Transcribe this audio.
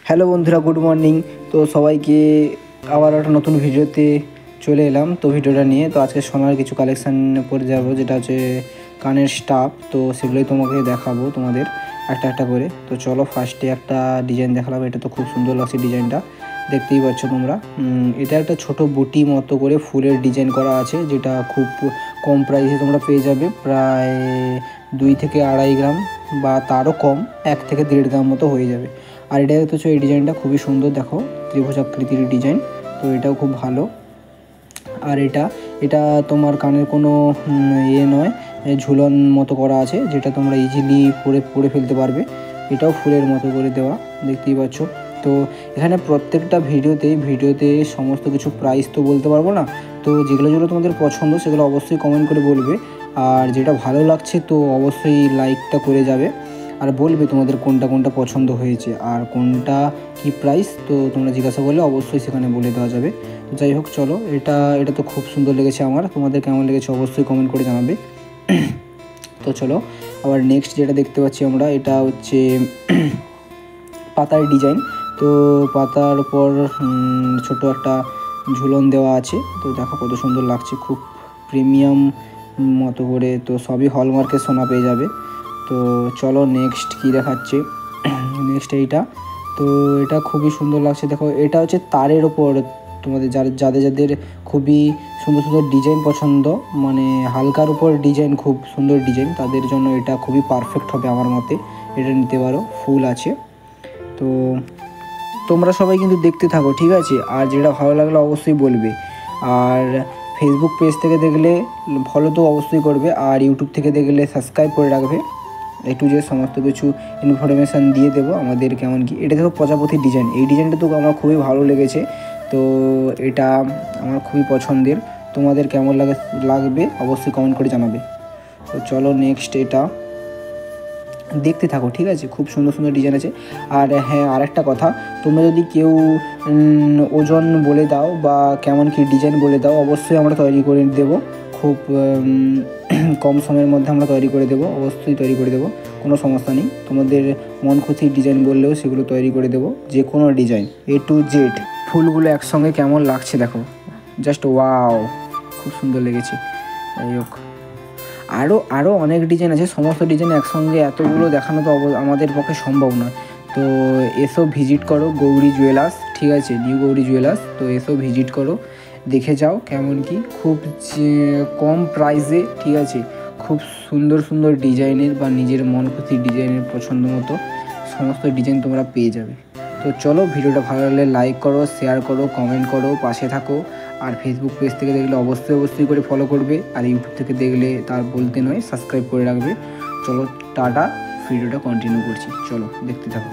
Hello বন্ধুরা, good morning. তো সবাইকে আবার একটা নতুন ভিডিওতে চলে এলাম। তো ভিডিওটা নিয়ে তো আজকে সোনার কিছু কালেকশান পরে যাব, যেটা হচ্ছে কানের স্টাফ। তো সেগুলোই তোমাকে দেখাবো তোমাদের একটা একটা করে। তো চলো, ফার্স্টে একটা ডিজাইন দেখালাম। এটা তো খুব সুন্দর লাগছে ডিজাইনটা, দেখতেই পাচ্ছ তোমরা। এটা একটা ছোট বুটি মতো করে ফুলের ডিজাইন করা আছে, যেটা খুব কম প্রাইসে তোমরা পেয়ে যাবে। প্রায় 2 থেকে 2.5 গ্রাম বা তারও কম, 1 থেকে 1.5 গ্রাম মতো হয়ে যাবে। আর এটা দেখতেছো, এই ডিজাইনটা খুবই সুন্দর, দেখো ত্রিভুজাকৃতির ডিজাইন। তো এটাও খুব ভালো। আর এটা এটা তোমার কানের কোনো নয়, ঝুলন মতো করা আছে, যেটা তোমরা ইজিলি পরে ফেলতে পারবে। এটাও ফুলের মতো করে দেওয়া, দেখতেই পাচ্ছ। তো এখানে প্রত্যেকটা ভিডিওতে সমস্ত কিছু প্রাইস তো বলতে পারবো না। তো যেগুলো তোমাদের পছন্দ সেগুলো অবশ্যই কমেন্ট করে বলবে। আর যেটা ভালো লাগছে তো অবশ্যই লাইকটা করে যাবে, আর বলবে তোমাদের কোনটা কোনটা পছন্দ হয়েছে আর কোনটা কি প্রাইস। তো তোমরা জিজ্ঞাসা করলে অবশ্যই সেখানে বলে দেওয়া যাবে। তো যাই হোক, চলো, এটা তো খুব সুন্দর লেগেছে আমার। তোমাদের কেমন লেগেছে অবশ্যই কমেন্ট করে জানাবে। তো চলো, আবার নেক্সট যেটা দেখতে পাচ্ছি আমরা, এটা হচ্ছে পাতার ডিজাইন। তো পাতার উপর ছোট একটা ঝুলন দেওয়া আছে। তো দেখো কত সুন্দর লাগছে, খুব প্রিমিয়াম মতো করে। তো সবই হলমার্কের সোনা পেয়ে যাবে। তো চলো, নেক্সট কি দেখাচ্ছে। নেক্সট এইটা, তো এটা খুবই সুন্দর লাগছে। দেখো, এটা হচ্ছে তারের ওপর। তোমাদের যাদের খুবই সুন্দর সুন্দর ডিজাইন পছন্দ, মানে হালকার উপর ডিজাইন, খুব সুন্দর ডিজাইন, তাদের জন্য এটা খুবই পারফেক্ট হবে আমার মতে। এটা নিতে পারো, ফুল আছে। তো তোমরা সবাই কিন্তু দেখতে থাকো, ঠিক আছে? আর যেটা ভালো লাগলে অবশ্যই বলবে। আর ফেসবুক পেজ থেকে দেখলে ফলো তো অবশ্যই করবে, আর ইউটিউব থেকে দেখলে সাবস্ক্রাইব করে রাখবে। একটু যে সমস্ত কিছু ইনফরমেশান দিয়ে দেবো আমাদের কেমন কি। এটা দেখো প্রজাপতির ডিজাইন, এই ডিজাইনটা তো আমার খুবই ভালো লেগেছে। তো এটা আমার খুবই পছন্দের। তোমাদের কেমন লাগবে অবশ্যই কমেন্ট করে জানাবে। তো চলো, নেক্সট এটা দেখতে থাকো, ঠিক আছে? খুব সুন্দর সুন্দর ডিজাইন আছে। আর হ্যাঁ, আরেকটা কথা, তোমরা যদি কেউ ওজন বলে দাও বা কেমন কি ডিজাইন বলে দাও, অবশ্যই আমরা তৈরি করে দেবো। খুব কম সময়ের মধ্যে আমরা তৈরি করে দেবো, অবশ্যই তৈরি করে দেবো, কোনো সমস্যা নেই। তোমাদের মন খুশির ডিজাইন বললেও সেগুলো তৈরি করে দেবো, যে কোনো ডিজাইন A to Z। ফুলগুলো একসঙ্গে কেমন লাগছে দেখো, জাস্ট ওয়াও, খুব সুন্দর লেগেছে। যাই হোক, আরও অনেক ডিজাইন আছে। সমস্ত ডিজাইন একসঙ্গে এতগুলো দেখানো তো আমাদের পক্ষে সম্ভব নয়। তো এসো ভিজিট করো গৌরী জুয়েলার্স, ঠিক আছে? New Gouri jewellers. তো এসো ভিজিট করো, দেখে যাও কেমন কি, খুব কম প্রাইসে, ঠিক আছে? খুব সুন্দর সুন্দর ডিজাইনের বা নিজের মন খুশি ডিজাইনের পছন্দ মতো সমস্ত ডিজাইন তোমরা পেয়ে যাবে। তো চলো, ভিডিওটা ভালো লাগলে লাইক করো, শেয়ার করো, কমেন্ট করো, পাশে থাকো। আর ফেসবুক পেজ থেকে দেখলে অবশ্যই করে ফলো করবে, আর ইউটিউব থেকে দেখলে তার বলতে নয়, সাবস্ক্রাইব করে রাখবে। চলো, টাটা, ভিডিওটা কন্টিনিউ করছি, চলো দেখতে থাকো।